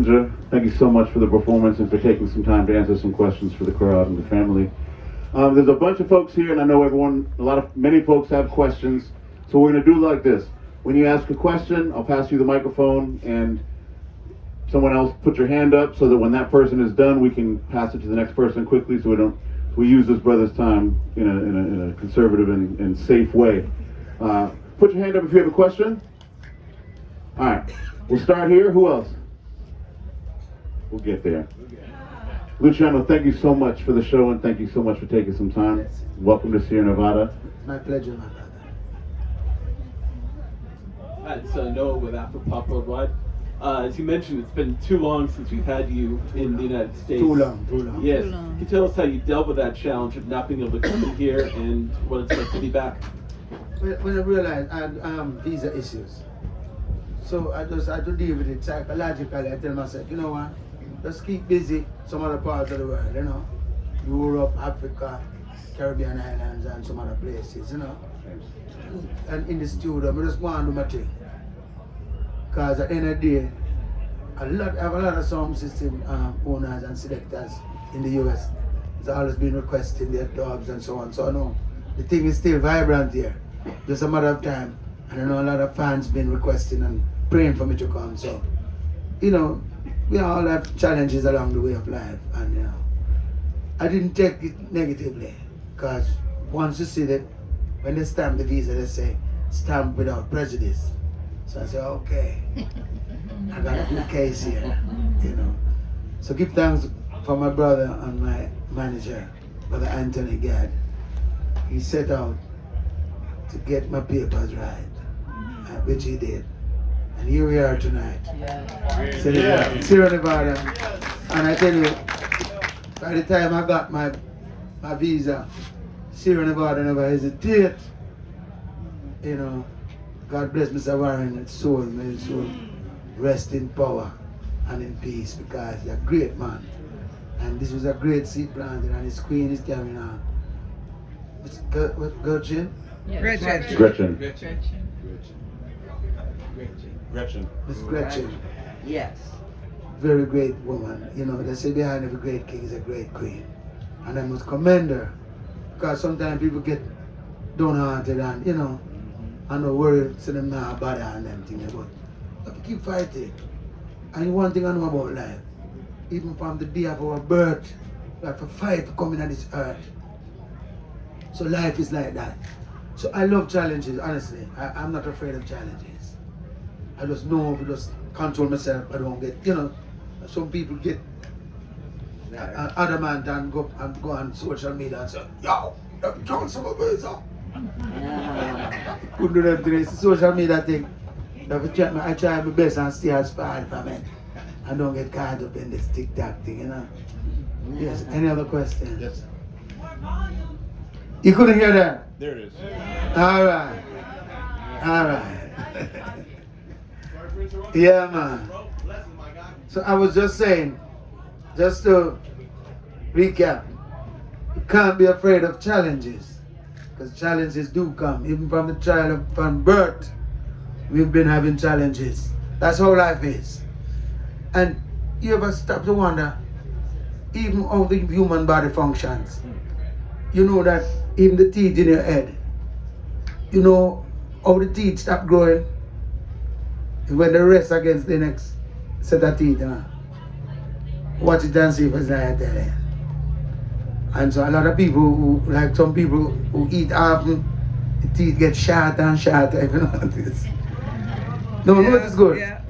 Thank you so much for the performance and for taking some time to answer some questions for the crowd and the family. There's a bunch of folks here, and I know many folks have questions. So we're going to do like this. When you ask a question, I'll pass you the microphone, and someone else put your hand up so that when that person is done, we can pass it to the next person quickly. So we use this brother's time in a conservative and safe way. Put your hand up if you have a question. All right, we'll start here. Who else? We'll get there. Luciano, thank you so much for the show, and thank you so much for taking some time. Welcome to Sierra Nevada. My pleasure, my brother. Hi, it's Noah with Afro Pop Worldwide. As you mentioned, it's been too long since we've had you in the United States. Too long. Yes. Too long. Can you tell us how you dealt with that challenge of not being able to come in here and what it's like to be back? When I realized I had visa issues, so I had to deal with it psychologically. I tell myself, you know what, just keep busy some other parts of the world, you know. Europe, Africa, Caribbean islands, and some other places, you know. And in the studio, I just want to do my thing. Because at the end of the day, I have a lot of sound system owners and selectors in the US. It's always been requesting their dubs and so on. So I know the thing is still vibrant here. Just a matter of time. And I know a lot of fans been requesting and praying for me to come. So, you know, we all have challenges along the way of life. And, you know, I didn't take it negatively. Because once you see that, when they stamp the visa, they say, stamp without prejudice. So I said, okay, I got a good case here, you know. So give thanks for my brother and my manager, Brother Anthony Gadd. He set out to get my papers right, which he did. And here we are tonight. Sierra Nevada. And I tell you, by the time I got my visa, Sierra Nevada never hesitate, you know. God bless Mr. Warren, his soul, may his soul rest in power and in peace, because he's a great man. And this was a great seed planting, and his queen is carrying on. What, Gretchen? Yes. Gretchen. Miss Gretchen. Yes. Very great woman. You know, they say behind every great king is a great queen. And I must commend her, because sometimes people get downhearted and, you know, I know worry, say them not bother and them things, but you have to keep fighting. And one thing I know about life, even from the day of our birth, we have to fight to come into this earth. So life is like that. So I love challenges, honestly. I'm not afraid of challenges. I just know if I just control myself, I don't get, you know, some people get adamant and go on social media and say, yo, you can't some of this up. Couldn't do them today. It's a social media thing. I try my best and stay as far from it. I don't get caught up in this TikTok thing, you know. Yes. Any other questions? Yes. You couldn't hear that? There it is. All right. Yeah, man. So I was just saying, just to recap, you can't be afraid of challenges. Because challenges do come, even from the child from birth. We've been having challenges. That's how life is. And you ever stop to wonder, even how the human body functions? You know that even the teeth in your head, you know how the teeth stop growing when they rest against the next set of teeth, you know. Watch it and see if it's like that. And so a lot of people who, like some people who eat often, the teeth get shorter and shorter, if you know this. No, it's good. Yeah.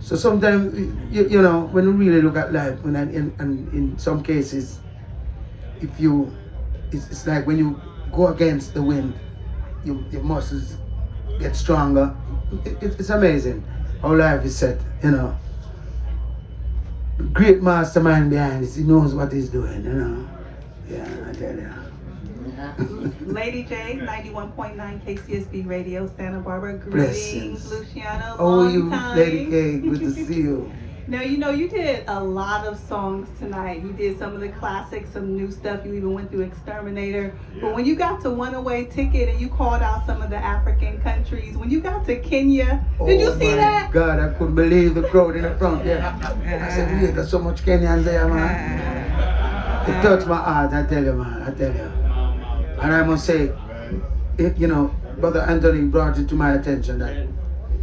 So sometimes, you know, when you really look at life, when in some cases, it's like when you go against the wind, your muscles get stronger. It's amazing how life is set, you know. Great mastermind behind this. He knows what he's doing, you know. Yeah, I tell you. Lady J, 91.9 KCSB Radio, Santa Barbara. Blessings. Greetings, Luciano. How are you, Long time. Lady K? Good to see you. Now, you know, you did a lot of songs tonight. You did some of the classics, some new stuff. You even went through Exterminator. But when you got to One Away Ticket and you called out some of the African countries, when you got to Kenya, did you see that? Oh my God, I couldn't believe the crowd in the front there. I said, wait, there's so much Kenyans there, man. It touched my heart, I tell you, man, I tell you. And I must say, you know, Brother Anthony brought it to my attention that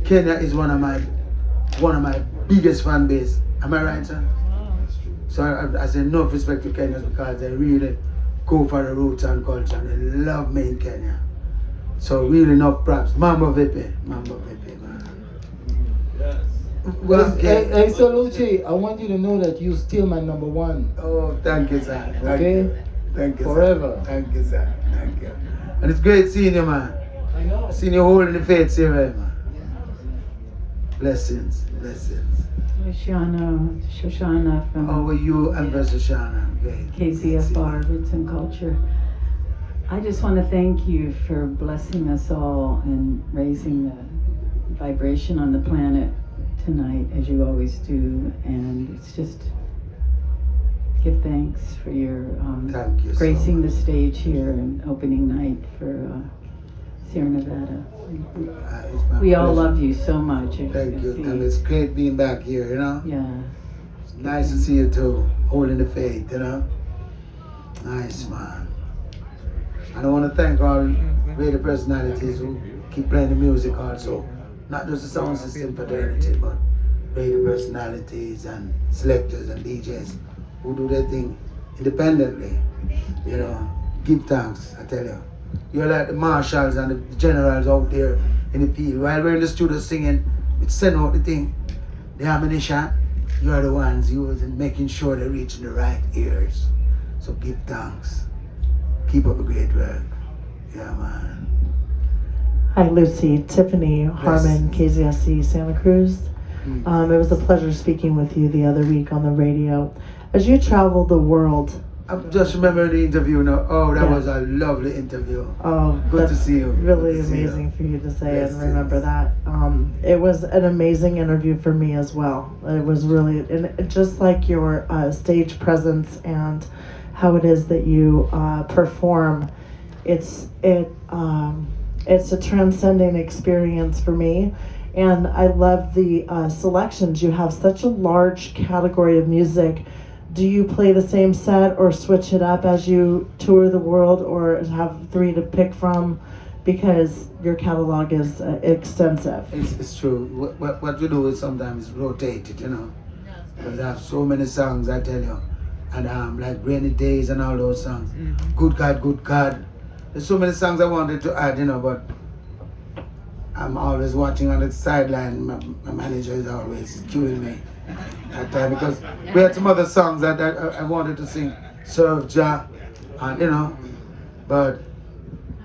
Kenya is one of my biggest fan base. Am I right, sir? So I say enough respect to Kenyans because they really go for the roots and culture and they love me in Kenya. So really enough props. Mambo Vipi, man. Yes. Well, hey, so Luci, I want you to know that you're still my number one. Oh, thank you, sir. Okay? Thank you, Forever. Sir. Thank you, sir. Thank you. And it's great seeing you, man. I know. I've seen you holding the faith here, man. Blessings. Luciano, Shoshana How from are you and Brother Shana? Great. KCFR Roots and Culture. I just want to thank you for blessing us all and raising the vibration on the planet tonight, as you always do. And it's just give thanks for your Thank you so gracing the much. stage here and opening night for Sierra Nevada. It's my We all pleasure. love you so much. as Thank can you. see. And it's great being back here, you know? Yeah. It's nice to see you too, holding the faith, you know? Nice, man. And I want to thank all great personalities who keep playing the music also. Not just the sound system fraternity, but great personalities and selectors and DJs who do their thing independently. You know, give thanks, I tell you. You're like the marshals and the generals out there in the field. While we're in the studio singing, we send out the thing, the ammunition, you're the ones using, making sure they're reaching the right ears. So give thanks. Keep up the great work. Yeah, man. Hi, Lucy. Tiffany Harmon, KZSC Santa Cruz. It was a pleasure speaking with you the other week on the radio. As you travel the world, I just remember the interview now. Oh, that Yeah. was a lovely interview. Good to see you. Really Good to see you. amazing for you to say Yes, and remember yes. that. It was an amazing interview for me as well. It was really, and just like your stage presence and how it is that you perform, it's a transcending experience for me. And I love the selections. You have such a large category of music. Do you play the same set or switch it up as you tour the world, or have three to pick from? Because your catalog is extensive. It's true. What we do is sometimes rotate it, you know. Because I have so many songs, I tell you. And like Rainy Days and all those songs. Good God. There's so many songs I wanted to add, you know, but I'm always watching on the sideline. My manager is always cueing me at time because we had some other songs that I wanted to sing. Serve Jah, and you know, but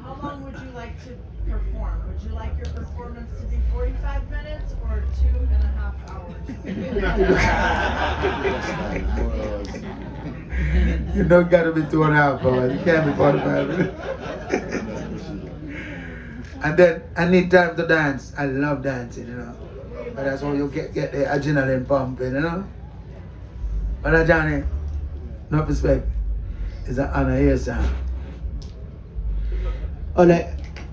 How long would you like to perform? Would you like your performance to be 45 minutes or 2.5 hours? you don't gotta be 2.5 hours. You can't be 45 minutes. And then I need time to dance. I love dancing, you know. But that's how you get the adrenaline pumping, you know. But Johnny, no respect. It's an honor here, sir. Alright,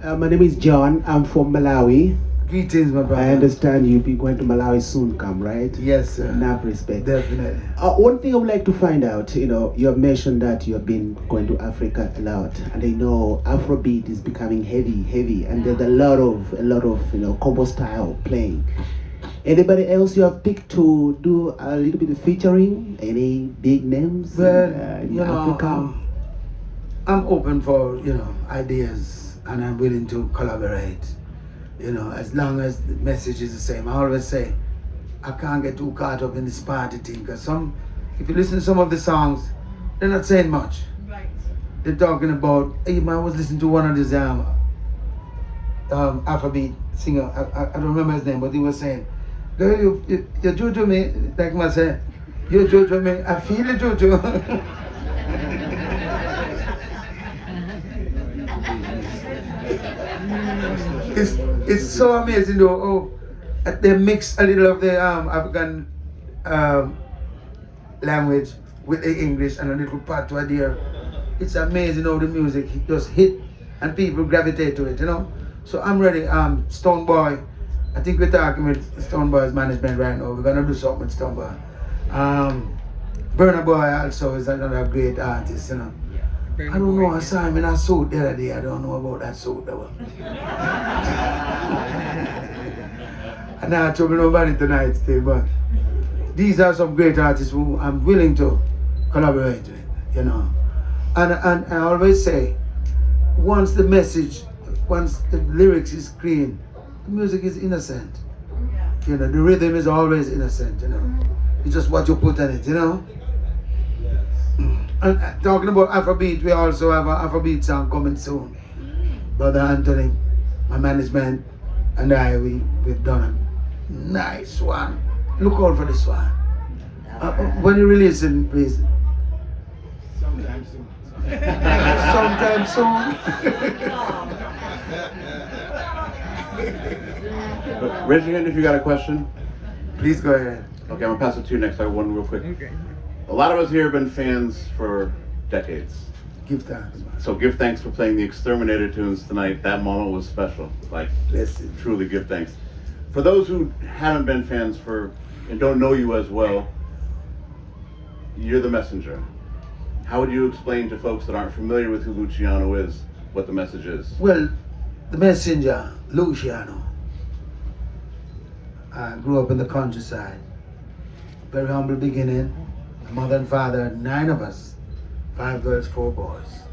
my name is John. I'm from Malawi. Greetings, my brother. I understand you'll be going to Malawi soon, come, right? Yes, sir. Enough respect. Definitely. One thing I would like to find out, you know, you have mentioned that you have been going to Africa a lot, and I know Afrobeat is becoming heavy, and there's a lot of you know, combo style playing. Anybody else you have picked to do a little bit of featuring? Any big names Well, in you know, Africa? I'm open for, you know, ideas, and I'm willing to collaborate. You know, as long as the message is the same. I always say, I can't get too caught up in this party thing, because if you listen to some of the songs, they're not saying much. Right. They're talking about, I was listening to one of these Afrobeat singer, I don't remember his name, but he was saying, girl, you juju me, like I say, you juju me, I feel you juju. It's so amazing though. Oh, they mix a little of the African language with the English and a little patois there. It's amazing how the music just hit and people gravitate to it, you know. So I'm ready. Stone Boy, I think we're talking with Stone Boy's management right now. We're gonna do something with Stone Boy. Burna Boy also is another great artist, you know. I don't know, I saw him in a suit the other day. I don't know about that suit though. I'm not trouble nobody tonight still, but these are some great artists who I'm willing to collaborate with, you know. And I always say, once the lyrics is clean, the music is innocent. You know, the rhythm is always innocent, you know. It's just what you put in it, you know. And talking about Afrobeat, we also have an Afrobeat song coming soon. Brother Anthony, my management, and we've done a nice one. Look out for this one. When you release it, please. Sometime soon. Sometime soon. Raise your hand if you got a question. Please go ahead. Okay, I'm gonna pass it to you next. I have one real quick. Okay. A lot of us here have been fans for decades. Give thanks, man. So give thanks for playing the Exterminator tunes tonight. That moment was special. Like, Listen. truly give thanks. For those who haven't been fans and don't know you as well, you're the messenger. How would you explain to folks that aren't familiar with who Luciano is, what the message is? Well, the messenger, Luciano. I grew up in the countryside. Very humble beginning. My mother and father, 9 of us. 5 girls, 4 boys.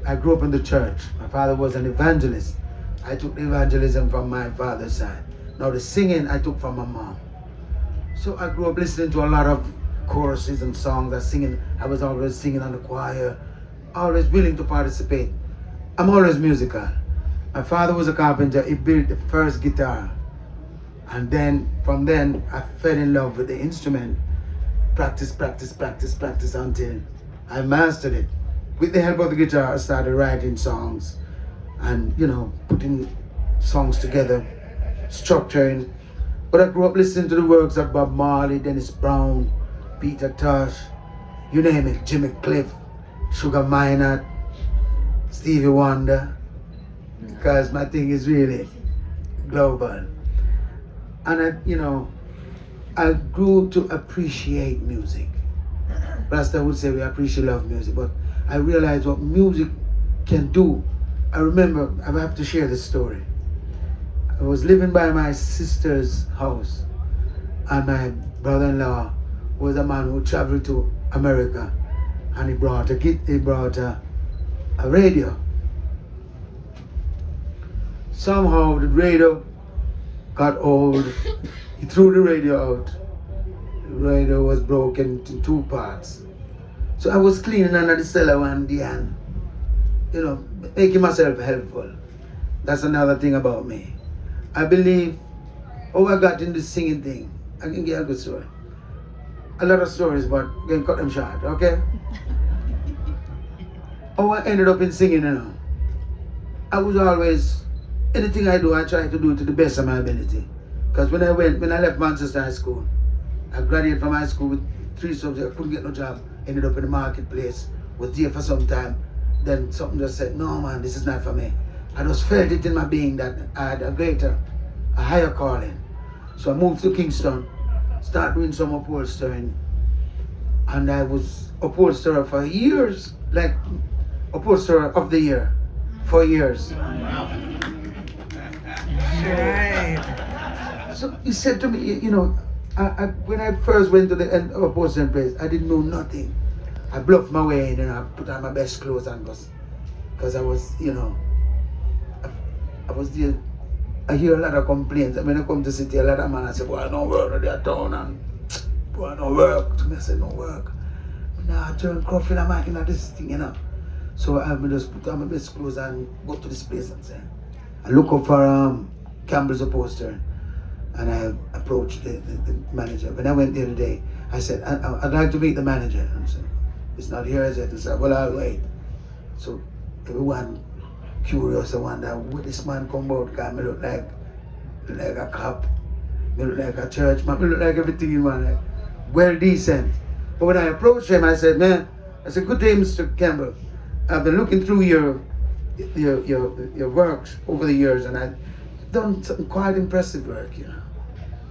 I grew up in the church. My father was an evangelist. I took the evangelism from my father's side. Now the singing I took from my mom. So I grew up listening to a lot of choruses and songs. I was always singing on the choir, always willing to participate. I'm always musical. My father was a carpenter. He built the first guitar. And then, from then, I fell in love with the instrument. Practice until I mastered it. With the help of the guitar, I started writing songs and, you know, putting songs together, structuring. But I grew up listening to the works of Bob Marley, Dennis Brown, Peter Tosh, you name it, Jimmy Cliff, Sugar Minott, Stevie Wonder, because my thing is really global. And I grew to appreciate music. Rasta would say we appreciate love music, but I realized what music can do. I remember, I have to share this story. I was living by my sister's house, and my brother-in-law was a man who traveled to America, and he brought a radio. Somehow the radio got old. He threw the radio out. The radio was broken into 2 parts. So I was cleaning under the cellar one day and, making myself helpful. That's another thing about me. I believe, I got into singing thing. I can get a good story. A lot of stories, but I'm going to cut them short, okay? I ended up in singing, I was always, anything I do, I try to do it to the best of my ability. Because when I left Manchester High School, I graduated from high school with 3 subjects, I couldn't get no job, ended up in the marketplace, was there for some time, then something just said, no man, this is not for me. I just felt it in my being that I had a higher calling. So I moved to Kingston, started doing some upholstering, and I was upholsterer for years, like upholsterer of the year, for years. Right. So he said to me, when I first went to the upholstering place, I didn't know nothing. I bluffed my way in and I put on my best clothes and because I was, I was there. I hear a lot of complaints. When I come to city, a lot of men I say, boy, I don't work in their town and boy, I don't work. To me, I say, no work. Now I turn coffee and I'm making this thing, So I just put on my best clothes and go to this place and say, I look up for Campbell's upholstery. And I approached the manager. When I went there today, I said, I'd like to meet the manager. And I said, it's not here as yet. He said, well, I'll wait. So everyone curious, I wonder, what this man come about? Because I look like a cop, I look like a church man, I look like everything in one. well decent. But when I approached him, I said, man, I said, good day, Mr. Campbell. I've been looking through your works over the years, and I've done some quite impressive work, you know.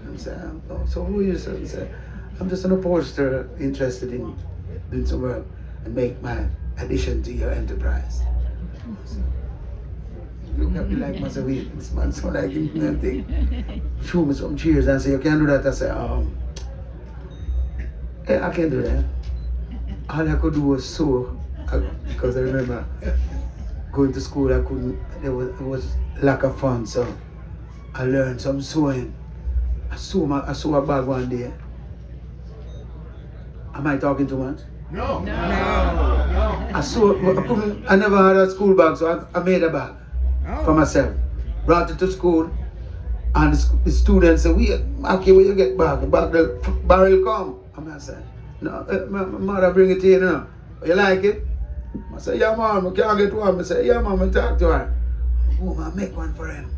And I said, oh, so who are you, sir? He said, I'm just an upholsterer interested in doing some work and make my addition to your enterprise. He looked at me like, I said, wait, this man sound like him and thing. Show me some cheers and say, you can't do that. I said, hey, I can't do that. All I could do was sew, because I remember going to school, I couldn't, it was lack of funds, so I learned some sewing. I sew a bag one day. Am I talking too much? No. I never had a school bag, so I made a bag for myself. Brought it to school, and the students said, okay, where you get bag? The barrel come. And I said, no, my mother bring it here now. You like it? I said, yeah, mom, I can't get one. I said, yeah, mom, I talk to her. Oh, man, make one for him.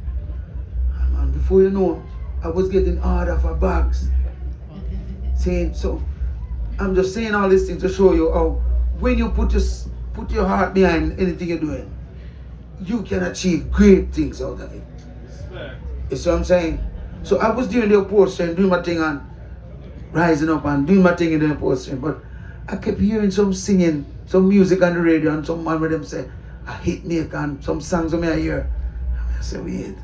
And man, before you know, I was getting order for bags. Saying, so, I'm just saying all these things to show you how when you put your heart behind anything you're doing, you can achieve great things out of it. Respect. You see what I'm saying? So I was doing the upholstery, doing my thing and rising up and doing my thing in the upholstery, but I kept hearing some singing, some music on the radio, and some man with them say, a hit maker and some songs of me I hear. And I said, wait,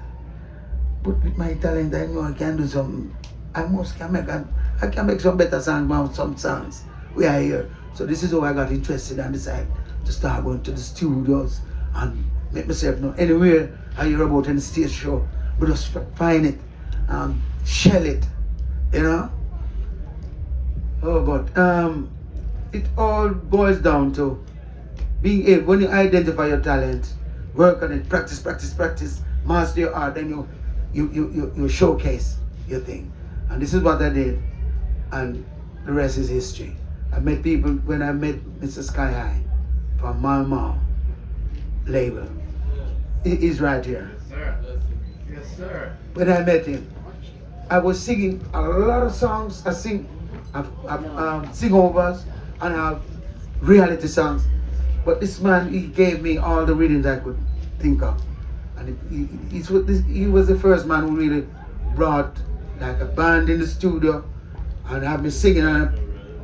but with my talent I know I can do some, I can make some better songs than some songs we are here. So this is how I got interested and decided to start going to the studios and make myself know anywhere I hear about any stage show, but just find it, shell it, you know. Oh, but it all boils down to being able, when you identify your talent, work on it, practice, master your art, then you showcase your thing. And this is what I did, and the rest is history. I met people when I met Mr. Sky High from Mama label. He's right here. Yes, sir. Yes, sir. When I met him, I was singing a lot of songs. I sing sing-overs and I have reality songs. But this man, he gave me all the rhythms I could think of. And he was the first man who really brought like a band in the studio and had me singing, and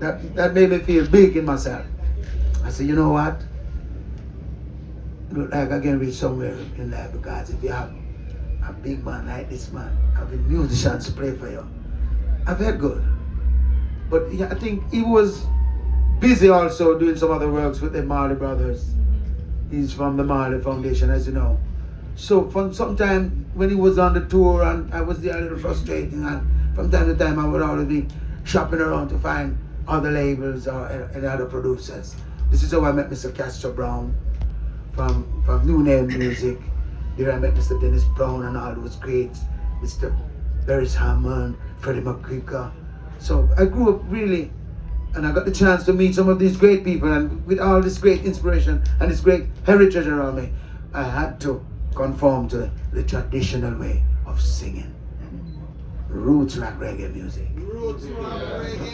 that made me feel big in myself. I said, you know what? Look like I can reach somewhere in life, because if you have a big man like this man, having musicians to play for you, I felt good. But yeah, I think he was busy also doing some other works with the Marley brothers. He's from the Marley Foundation, as you know. So from some time when he was on the tour and I was there a little frustrating, and from time to time I would always be shopping around to find other labels or any other producers. This is how I met Mr. Castro Brown from New Name Music. There I met Mr. Dennis Brown and all those greats, Mr. Beres Hammond, Freddie McCricker. So I grew up really, and I got the chance to meet some of these great people, and with all this great inspiration and this great heritage around me, I had to conform to the traditional way of singing. Roots rock reggae music. Roots rock reggae.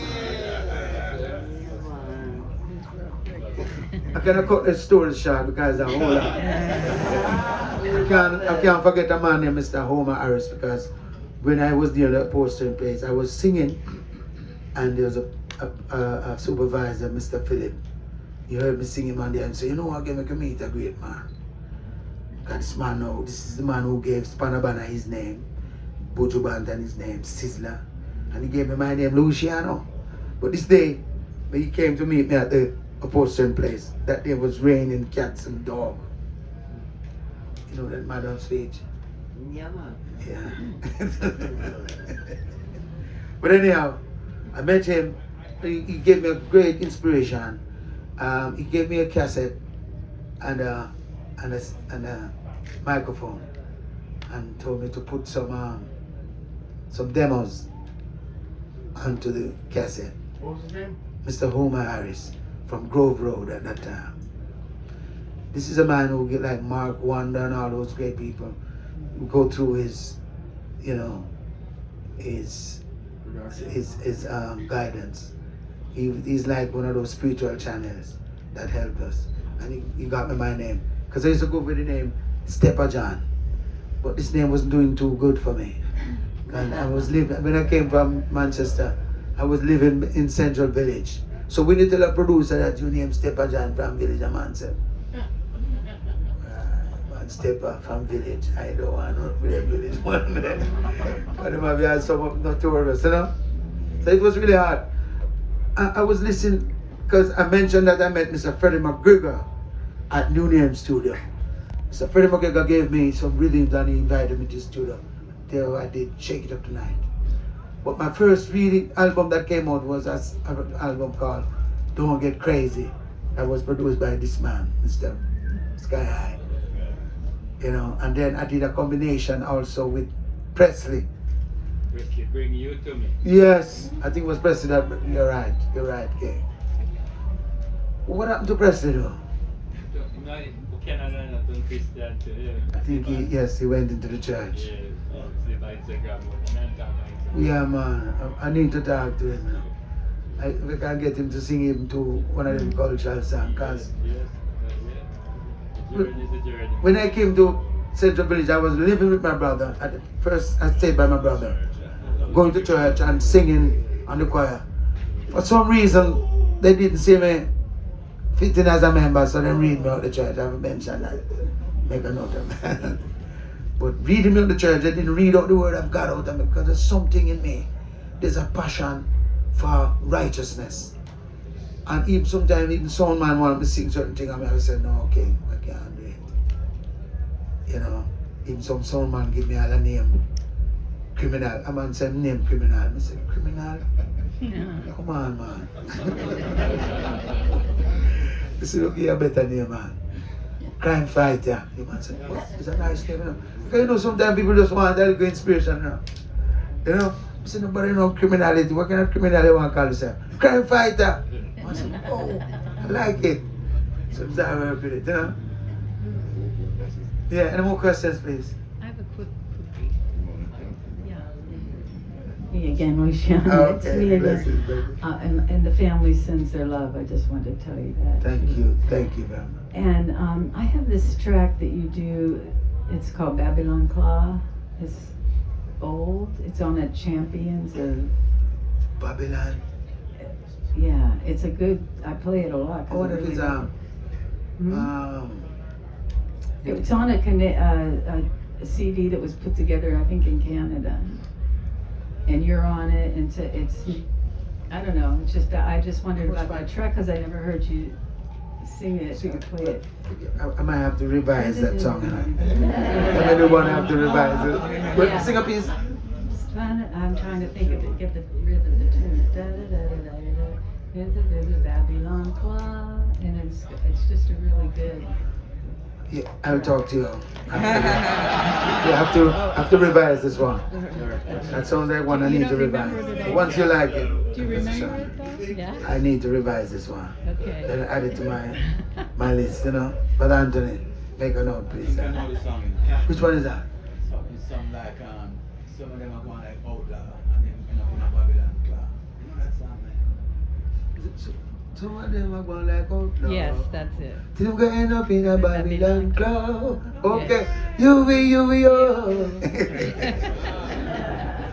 I cannot cut the story short because I'm whole lot. I can't forget a man named Mr. Homer Harris, because when I was near the posting place, I was singing, and there was a supervisor, Mr. Philip. He heard me singing on there and said, you know what, I can meet a great man. This man now, this is the man who gave Spanabana his name, Buju Banton his name, Sizzler, and he gave me my name, Luciano. But this day, when he came to meet me at the upholstering place, that day was raining cats and dog. You know that man on stage? Yeah, man. Yeah. But anyhow, I met him. He gave me a great inspiration. He gave me a cassette and a microphone, and told me to put some demos onto the cassette. What was his name? Mr. Homer Harris from Grove Road at that time. This is a man who get like Mark Wonder and all those great people who go through his, you know, his his guidance. He's like one of those spiritual channels that helped us. And he got me my name. Because I used to go with the name Stepper John. But this name wasn't doing too good for me. And I was living, when I came from Manchester, I was living in Central Village. So we need to tell a producer that you name Stepper John from Village of Mansell. Man, Stepper from Village. I don't want to be a village one there. But there might be some notorious, you know? So it was really hard. I was listening, because I mentioned that I met Mr. Freddie McGregor at New Name Studio. Mr. Freddie McGregor gave me some rhythms and he invited me to the studio. There I did Shake It Up Tonight. But my first really album that came out was an album called Don't Get Crazy. That was produced by this man, Mr. Sky High. You know, and then I did a combination also with Presley. Presley, bring you to me. Yes, I think it was Presley that, you're right, Kay. What happened to Presley though? Christian today. I think he went into the church. Yeah, man, I need to talk to him now. We can get him to sing him to one of them cultural songs. Cause when I came to Central Village, I was living with my brother. At first, I stayed by my brother, going to church and singing on the choir. For some reason, they didn't see me fitting as a member, so they read me out the church. I haven't mentioned that. Make a note of that. But reading me out the church, they didn't read out the word of God out of me because there's something in me. There's a passion for righteousness. And even sometimes, even sound man want me to sing certain things, and I say, no, okay, I can't do it. You know, even some sound man give me all a name. Criminal. A man say, name criminal. I say, criminal? Come on, man. I say, okay, a better name, man. Crime fighter. The man said, what? It's a nice name, you know. Because you know, sometimes people just want a little inspiration, you know. You know, I say, nobody know criminality. What kind of criminality you want to call yourself? Crime fighter. I said, oh, I like it. Sometimes I work with it, you know. Yeah, any more questions, please? I have a quick cookie. Me again, Luciano. Oh, It's okay. me Bless again. you, baby. And the family sends their love. I just wanted to tell you that. Thank you very much. And I have this track that you do. It's called Babylon Claw. It's old. It's on a Champions of Babylon. Yeah, it's a good. I play it a lot. Oh, what if it's It's on a CD that was put together, I think, in Canada, and you're on it, and it's I don't know. It's just I just wondered about that track because I never heard you sing it or play it. I might have to revise that song. I do want to have to revise it. But sing a piece. I'm trying to think of it. Get the rhythm, the tune. Da da da da da da. There's a Babylon Club, and it's just a really good. Yeah, I'll talk to you. I have to revise this one. That sounds like one I need to revise. But once you like it, Do you remember it though? Yeah. I need to revise this one. Okay. Then add it to my list, you know. But Anthony, make a note, please. Which one is that? It's something like some of them are going like outlaw and then end up in a Babylon club. You know that song, man? Some of them are going like outlaw. Yes, that's it. Till we end up in a Babylon club. Okay, you be oh.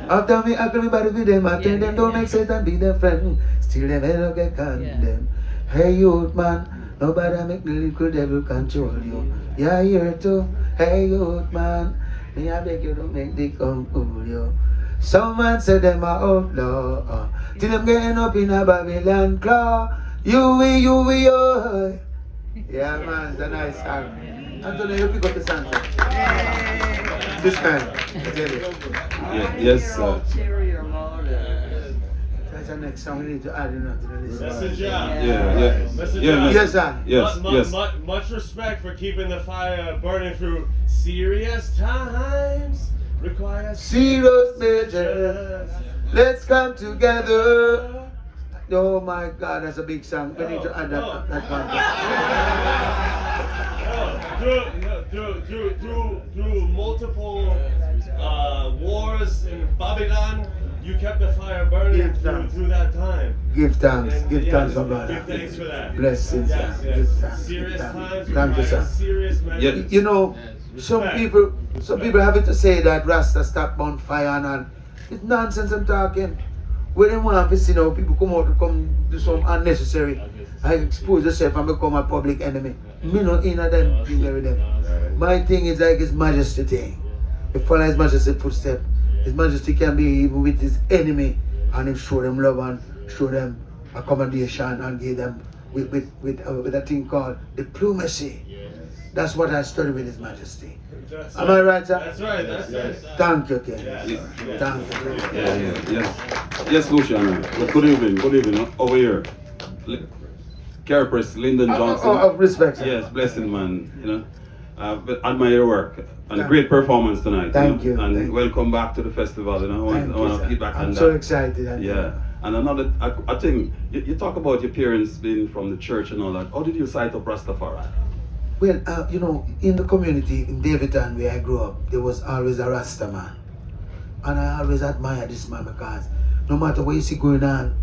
After me body with them, I tell them don't make Satan be their friend. Still them end up get condemned. Hey youth man, nobody make the little devil control you. Yeah, here too. Hey youth man, me I beg you to make the come fool you. Some man say them are outlaw. Till them getting up in a Babylon club. You be oh. Yeah man, it's a nice song. Anthony, you pick up the song. This man, I tell you. Yes, sir. That's the next song we need to add in to the list. Mr. John. Mr. John. Yes, sir. Yes. Much respect for keeping the fire burning through serious times. Requires serious measures. Let's come together. Oh my God, that's a big song. We need to add that one. Through multiple wars in Babylon, you kept the fire burning Give thanks. through that time. Give thanks. And, Give yes, thanks, my brother. Give thanks for that. Blessings. Yes, Give yes. thanks. Serious Give thanks. times Thank you, require sir. serious measures. You know, some Respect. people have it to say that Rasta stop on fire and all. It's nonsense I'm talking. When they want to see now, people come out to come do some unnecessary. I expose yourself and become a public enemy. Me not in a them thing with them. My thing is like His Majesty thing. If follow His Majesty footstep, His Majesty can be even with his enemy and him show them love and show them accommodation and give them with a thing called diplomacy. That's what I study with His Majesty. Am I right, sir? That's right. That's right. Thank you, Ken. Yes. Thank you. Yes, Luciano. Good evening. Over here. Care Press, Lyndon Johnson. Respect, sir. Yes, blessing man. But admire your work and a great performance tonight. Thank you. And Thank you. welcome back to the festival. I want to feedback on I'm that. so excited. Yeah. And another, I think you talk about your parents being from the church and all that. How did you sight up Rastafari? Well, in the community in Davidton where I grew up, there was always a Rasta man. And I always admire this man because no matter what you see going on,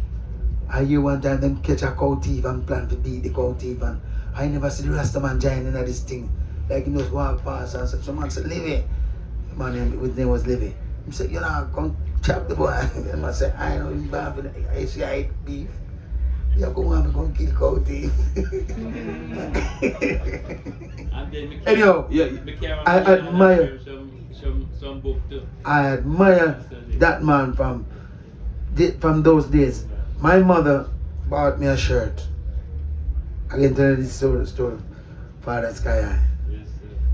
I hear one time them catch a cow thief and plan to beat the cow thief, and I never see the Rasta man joining in this thing. Like he just walk past and some man said, Livy. The man his name was Livy. He said, come chop the boy. And I said, I know he's bad for the I beef. You go on, go kill cow thief. Anyhow, I admire I admire that man from those days. My mother bought me a shirt. I can tell you this story. Father Sky High.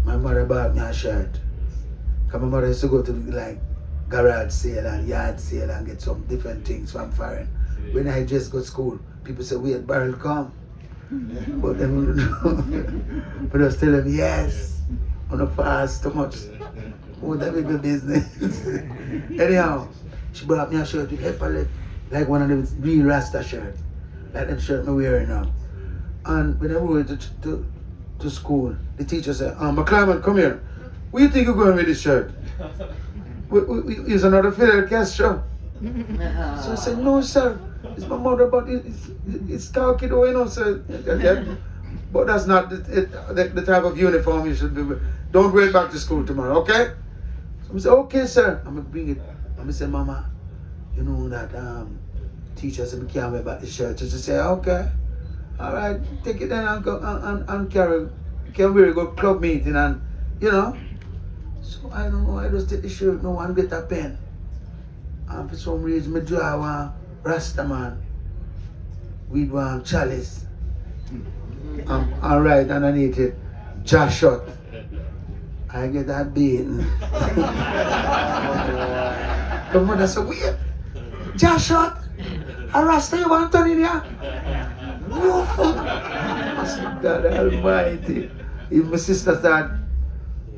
My mother bought me a shirt. Because my mother used to go to garage sale and yard sale and get some different things from foreign. When I just go to school, people say, wait, barrel come. But then but I was telling them, yes, I'm not fast too much. What that big business. Anyhow, she brought me a shirt with epaulet, like one of them real Rasta shirt. Like them shirt I'm wearing now. And when I went to school, the teacher said, McClyman, come here. Where do you think you're going with this shirt? Is another Fidel Castro? So I said, no, sir. It's my mother, but it's khaki though, sir. But that's not the type of uniform you should be wearing. Don't wear it back to school tomorrow, okay? So I said, okay, sir. I'm going to bring it. I'm going to say, Mama, you know that teacher said we can't wear back the shirt. So she said, okay. All right, take it then and go and carry. Can we go club meeting and, So I don't know, I just take the shirt, no one get a pen. And for some reason, I draw one Rasta man with one chalice. And right underneath it, Josh shot. I get that beaten. The mother said, wait, Josh shot? A Rasta you want to turn in here? No. I said, God Almighty. Even my sister said,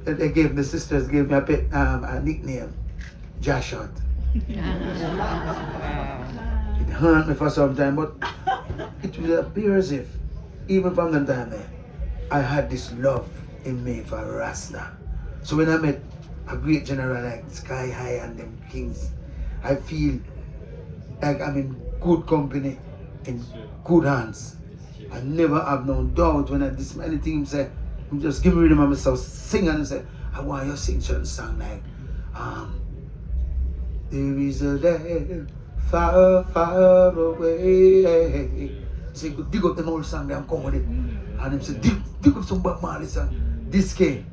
the sisters gave me a nickname, Josh shot. It hurt me for some time, but it was appear as if, even from that time there, I had this love in me for Rasta. So when I met a great general like Sky High and them kings, I feel like I'm in good company, in good hands. I never have no doubt when this many things say, just give me rhythm of myself, sing and say, I want you to sing certain song like, there is a land far, far away. So you could dig up them old song and come with it. And them say, dig up some Bob Marley song. This came.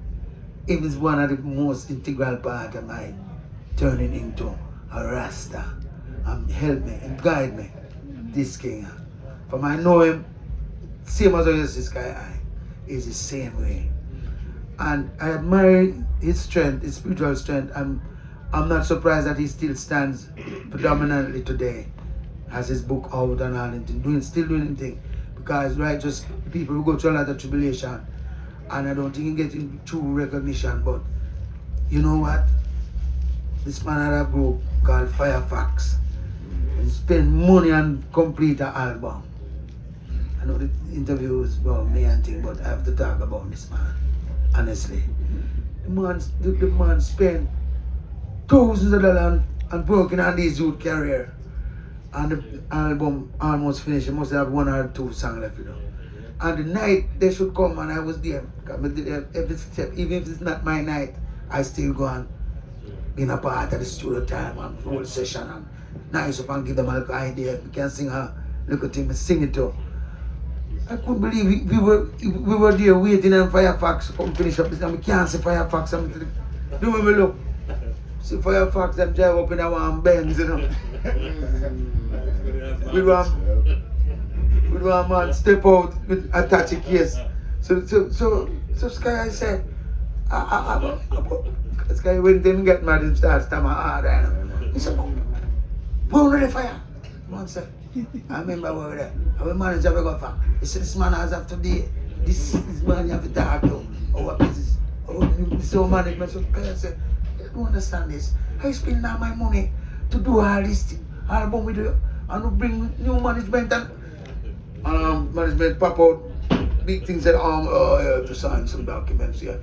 It is one of the most integral part of my turning into a Rasta. Help me and guide me. This king. From I know him, same as I used to Sky High, is the same way. And I admire his strength, his spiritual strength. I'm not surprised that he still stands predominantly today, has his book out and all, and still doing things. Because righteous people who go through a lot of tribulation, and I don't think he getting true recognition. But you know what? This man had a group called Firefox. He spent money and complete an album. I know the interview is about me and thing, but I have to talk about this man. Honestly, the man spent thousands of dollars and working on this youth career. And the album almost finished. It must have 1 or 2 songs left, you know. And the night they should come and I was there. Every step, even if it's not my night, I still go and be a part of the studio time and whole session and nice up and give them an idea. We can sing a little thing, sing it too. I couldn't believe we were there waiting and Firefox to come finish up this and we can't see Firefox. Do when we look. See Firefox them drive up in our Benz, you know. We want man step out with attach a case. So Sky said, Sky when them get mad and start stammer hard, you know. He said, "Who the fire?" Man said, I remember where we were there. Our manager we go for. He said, "This man has after day. This man you have to talk to. Our business. Our management." So Sky said, "I don't understand this. I spend all my money to do all this thing. Album we do and to bring new management and management pop out big things that yeah, to sign some documents here."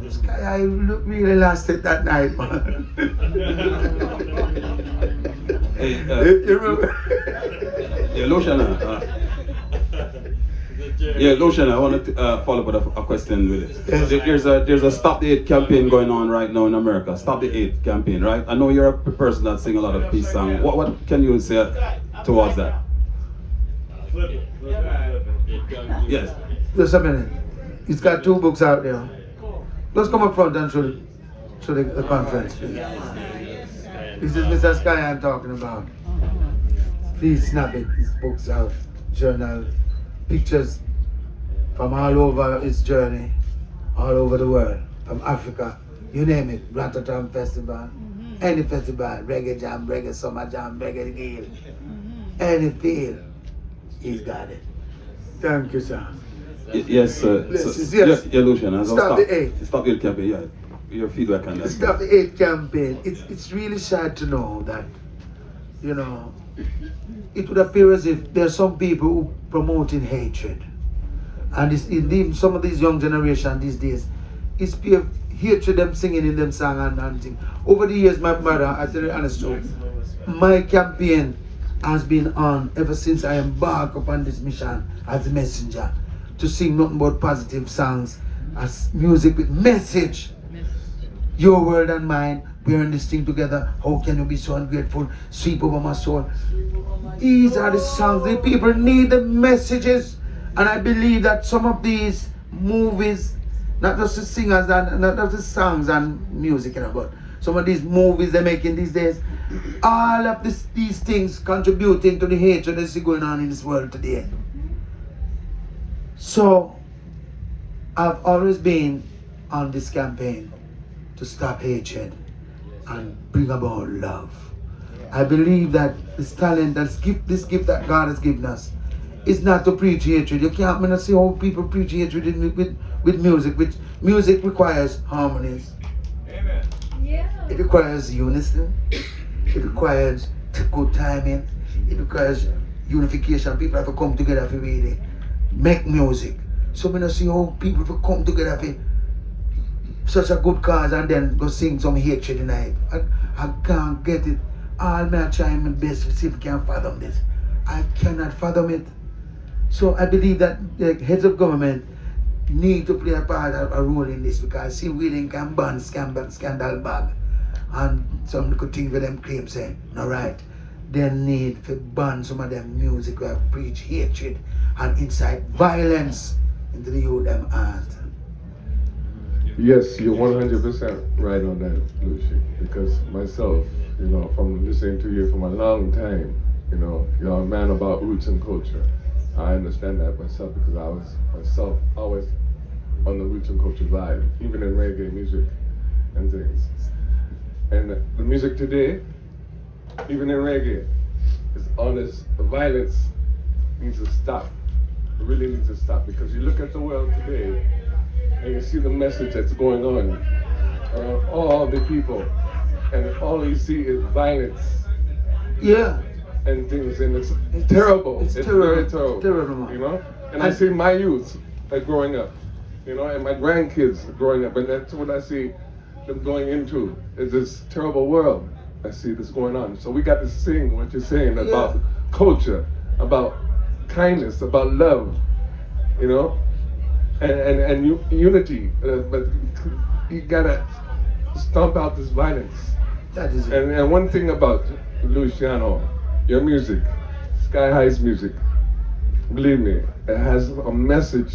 This guy I really lost it that night, man. Hey, You remember? yeah, Luciano. Yeah, Luciano, I want to follow up with a question with it. Yes. There's a Stop the Hate campaign going on right now in America. Stop the Hate campaign, right? I know you're a person that sing a lot of peace songs. What can you say towards that? Yes. Just a minute. He's got 2 books out there. Let's come up front and show the conference. This is Mr. Sky I'm talking about. Please snap it. His books out, journal, pictures from all over his journey, all over the world, from Africa, you name it, Rotterdam Festival, any festival, Reggae Jam, Reggae Summer Jam, Reggae Gale, any field, he's got it. Thank you, sir. Yes, sir. Yes. Yeah, Luciano. Stop the hate. Stop the Hate campaign, yeah. Your feedback on that. Stop the Hate campaign. It's really sad to know that, you know, it would appear as if there are some people who promoting hatred. And indeed, some of these young generation these days, it's pure hatred them singing in them song and thing. Over the years, my brother, I tell you the honest truth, my campaign has been on ever since I embarked upon this mission as a messenger to sing nothing but positive songs, as music with message. Your world and mine, we're in this thing together. How can you be so ungrateful? Sweep over my soul. These are the songs. The people need the messages. And I believe that some of these movies, not just the singers and not just the songs and music, you know, but some of these movies they're making these days, all of these things contributing to the hatred that's going on in this world today. So, I've always been on this campaign to stop hatred and bring about love. I believe that this talent, this gift that God has given us, is not to preach hatred. You can't not see how people preach hatred with music, which music requires harmonies. Amen. Yeah. It requires unison. It requires good timing. It requires unification. People have to come together to really make music. So I see how people have to come together for such a good cause and then go sing some hatred tonight. I can't get it. All my trying my best to see if I can fathom this. I cannot fathom it. So I believe that the heads of government need to play a role in this, because see we can ban scandal bag and some good things for them claim say, no right. They need to ban some of them music where preach hatred and incite violence into the youth them heart. Yes, you're 100% right on that, Lucy. Because myself, you know, from listening to you for a long time, you know, you're a man about roots and culture. I understand that myself because I was myself always on the roots and culture vibe, even in reggae music and things. And the music today, even in reggae, is honest. The violence needs to stop. It really needs to stop, because you look at the world today and you see the message that's going on around all the people, and all you see is violence. Yeah. And things, and it's terrible. It's terrible. Very terrible. Terrible, you know? And I see my youth growing up, you know, and my grandkids growing up, and that's what I see them going into, is this terrible world. I see this going on. So we got to sing what you're saying about culture, about kindness, about love, you know, and unity. But you gotta stomp out this violence. That is it. And one thing about Luciano, your music, Sky High's music, believe me, it has a message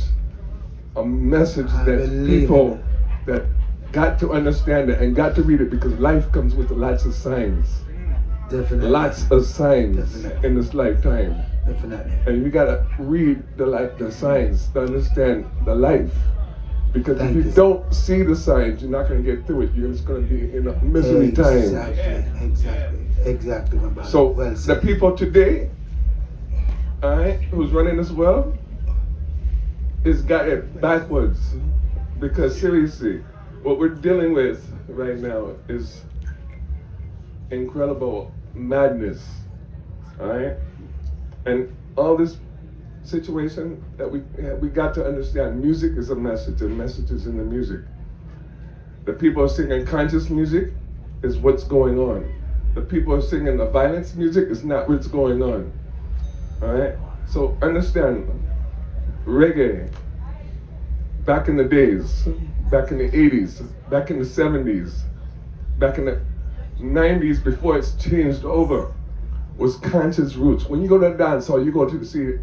that people that got to understand it and got to read it, because life comes with lots of signs. Definitely. Lots of signs in this lifetime. Definitely. And you gotta read the signs to understand the life. Because if you don't see the signs, you're not gonna get through it. You're just gonna be in a misery time. Exactly, my brother. So Well the said. people today, all right, who's running this world, is got it backwards. Because seriously, what we're dealing with right now is incredible madness, all right? And all this situation that we got to understand, music is a message, and message is in the music. The people are singing conscious music is what's going on. The people are singing the violence music is not what's going on, all right? So understand, reggae, back in the days, back in the 80s, back in the 70s, back in the 90s, before it's changed over, was conscious roots. When you go to a dance hall, you go to see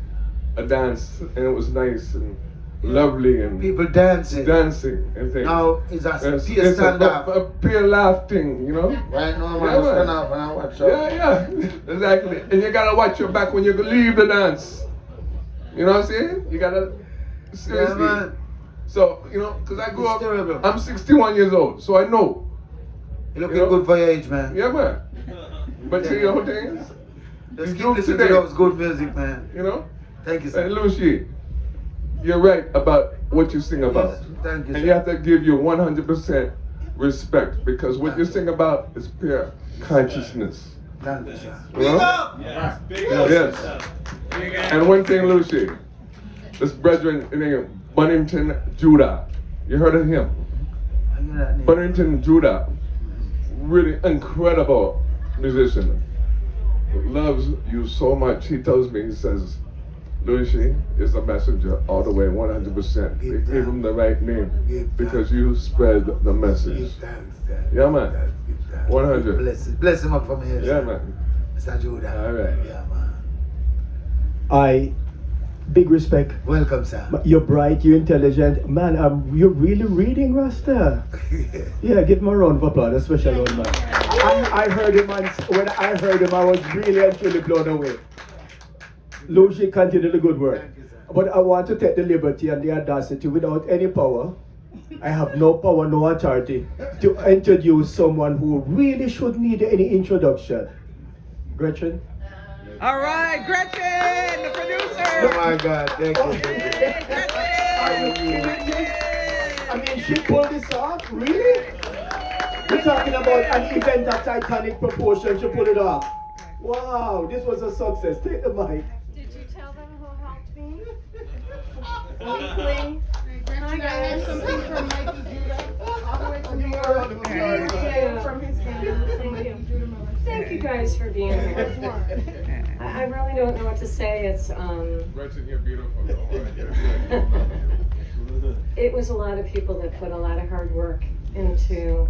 a dance, and it was nice and lovely, and people dancing and things. Now it's It's a peer laugh thing, you know. Right now, man, Yeah, stand up and I watch out. Yeah, exactly. And you gotta watch your back when you leave the dance. You know what I'm saying? You gotta seriously. Yeah, man. So you know, because I grew It's up. terrible. I'm 61 years old, so I know. You looking good for your age, man. Yeah, man. But you know things. Just You keep do listening today. to those good music, man. You know. Thank you, sir. And Lucy, you're right about what you sing about. Yes, thank you, And sir. you have to give you 100% respect, because what you sing about is pure consciousness. Thank you, sir. You know? Yes. And one thing, Lucy, this brethren named Bunnington Judah. You heard of him? Bunnington Judah, really incredible musician. Loves you so much. He tells me, he says, Lucy is a messenger all the way, 100%. They gave him the right name because you spread the message. Yeah, man. 100. Bless him up from here. Yeah, man. Mr. Judah. All right. Yeah, man. Big respect. Welcome, sir. You're bright, you're intelligent. Man, you're really reading, Rasta. Yeah, give him a round of applause, a special round, man. I heard him, and when I heard him, I was really and truly blown away. Lucy, continue the good work. But I want to take the liberty and the audacity, without any power, I have no power, no authority, to introduce someone who really should need any introduction. Gretchen? All right, Gretchen, the producer. Oh my God, thank you. I mean, she pulled this off, really? We're talking about an event of titanic proportion, she pulled it off. Wow, this was a success. Take the mic. Did you tell them who helped me? Weekly. Hi guys. Something from Mikey Judah, all the way from New York. From his family. Thank you. Thank you guys for being here. I really don't know what to say. It's Gretchen, you're beautiful. it was a lot of people that put a lot of hard work into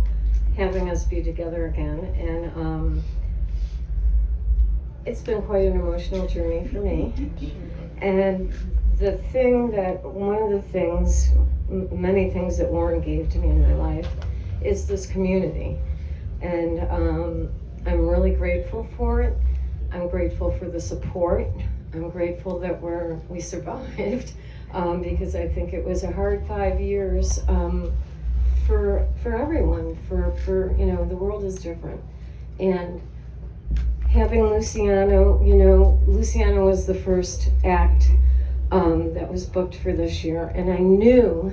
having us be together again, and it's been quite an emotional journey for me. And one of the things, many things that Warren gave to me in my life is this community. And I'm really grateful for it. I'm grateful for the support. I'm grateful that we survived, because I think it was a hard 5 years for everyone. For you know, the world is different, and having Luciano, you know, Luciano was the first act that was booked for this year, and I knew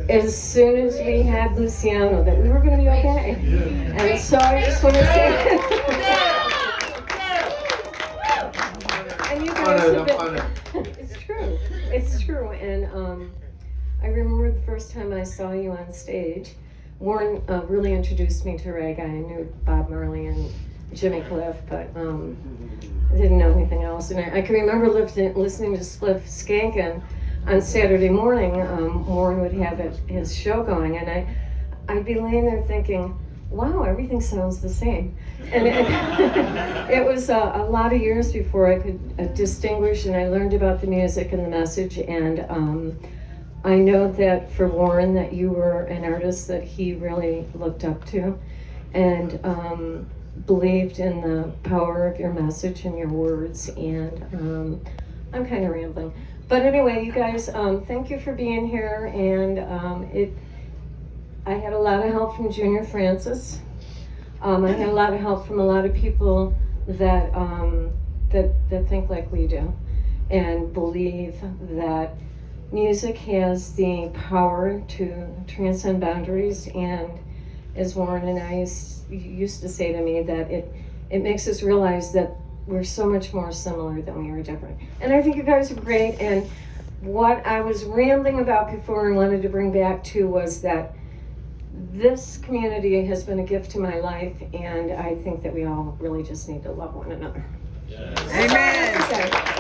as soon as we had Luciano that we were going to be okay. And so I just want to say, and you guys have been, it's true, and I remember the first time I saw you on stage Warren really introduced me to reggae. I knew Bob Marley and Jimmy Cliff, but I didn't know anything else. And I can remember listening to Spliff Skankin' on Saturday morning. Warren would have his show going, and I'd be laying there thinking, wow, everything sounds the same. And it was a lot of years before I could distinguish, and I learned about the music and the message. And I know that for Warren, that you were an artist that he really looked up to, and believed in the power of your message and your words. And I'm kind of rambling. But anyway, you guys, thank you for being here. And I had a lot of help from Junior Francis. I had a lot of help from a lot of people that that think like we do, and believe that music has the power to transcend boundaries. And as Warren and I used to say to me, that it makes us realize that we're so much more similar than we are different. And I think you guys are great. And what I was rambling about before and wanted to bring back to was that this community has been a gift to my life, and I think that we all really just need to love one another. Yes. Amen.